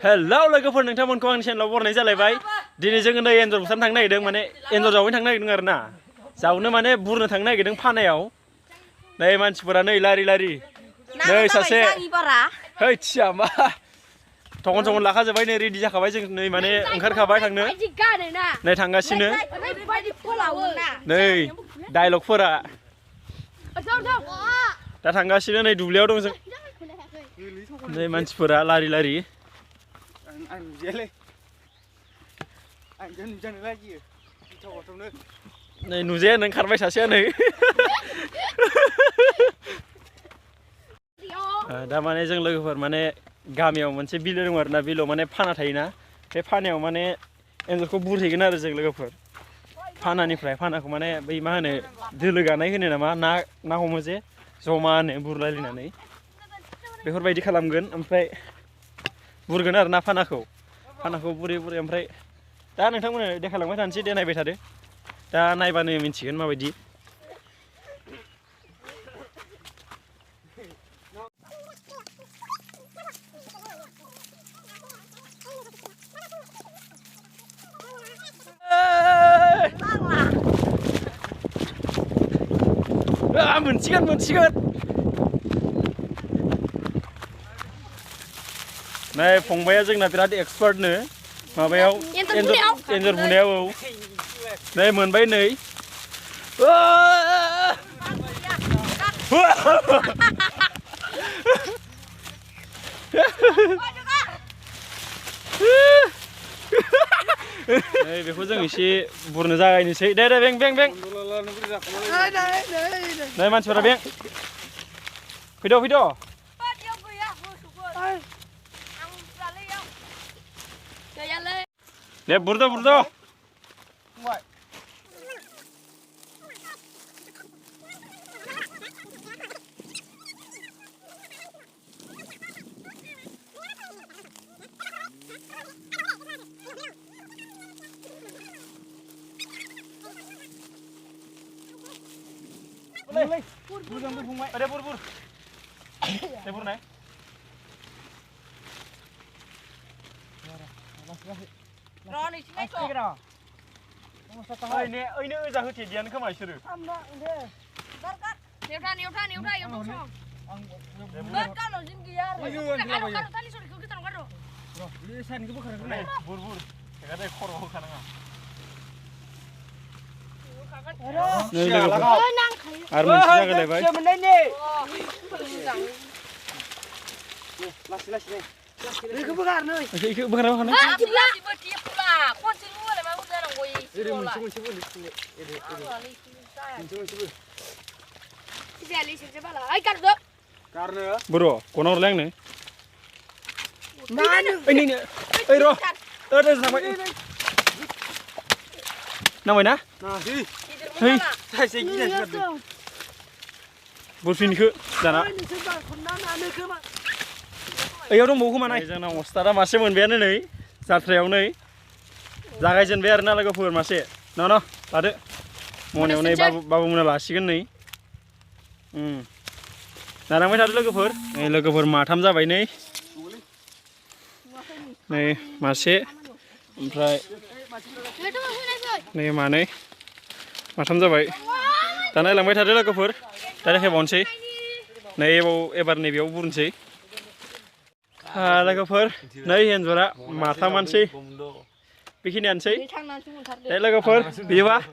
hello लोगोफोर नोंथांमोनखौ आंनि चेनेलाव बरनाय जालायबाय दिनै जोङो नै एन्जर बुथारनो थांनो नागिरदों माने एन्जर जावैनो थांनो नागिरदों आरोना जावनो माने बुरनो थांनो नागिरदों फानायाव नै मानसिफोरा नै लारि लारि नै सासे है थिया मा थगन थगन लाखाजोबबाय नै रेडि जाखाबाय जों नै माने ओंखारखाबाय थांनो नै थांगासिनो नै डायलगफोरा दा थांगासिनो नै दुब्लियाव दं जों नै मानसिफोरा लारि लारि नै नुजाया नों खारबाय सासेया नै दा माने जों लोगोफोर माने गामियाव मोनसे बिलो दं आरोना बिलोआव माने फाना थायोना बे फानायाव माने एन्जरखौ बुरहैगोन आरो जों लोगोफोर फानानिफ्राय फानाखौ माने बै मा होनो दोलो गानाय होनो नामा ना हमो जे जमानो बुरलायलायनानै बेफोरबायदि खालामगोन ओमफ्राय बुरगोन आरो ना फानाखौ बुरै बुरै ओमफ्राय दा नोंथांमोननो देखायलांबाय थानोसै दे नायबाय थादो दा नायबानो मिन्थिगोन माबायदि मोनसिगोन नै फंबाया जोंना बिराद एक्सपार्टनो माबायाव एन्जर बुनायाव औ नै मोनबाय नै नै बेखौ जों एसे बुरनो जागायनोसै दे बें नै मानसिफोरा बें फैद' दे बुरद' आरो मोनसे जागायलायबाय बर' गना हरलाय आंनो नांबाय ना बुरफिनिखौ दाना ओइयाव दंबावो खोमा नाय जोंना अस्तादा मासे मोनबायानो नै जात्रायाव नै जागायजेनबाय आरोना लोगोफोर मासे न' लादो मनायाव नै बाबुमोना लासिगोन नै नारांबाय थादो लोगोफोर माथाम जाबाय नै मासे ओमफ्राय नै मानै माथाम जाबाय दा नायलांबाय थादो लोगोफोर दा देखायबावनोसै नै एबार नैबेयाव बुरनोसै लोगोफोर नै एन्जरा माथामानोसै बेखिनियानोसै दे लोगोफोर बिदिबा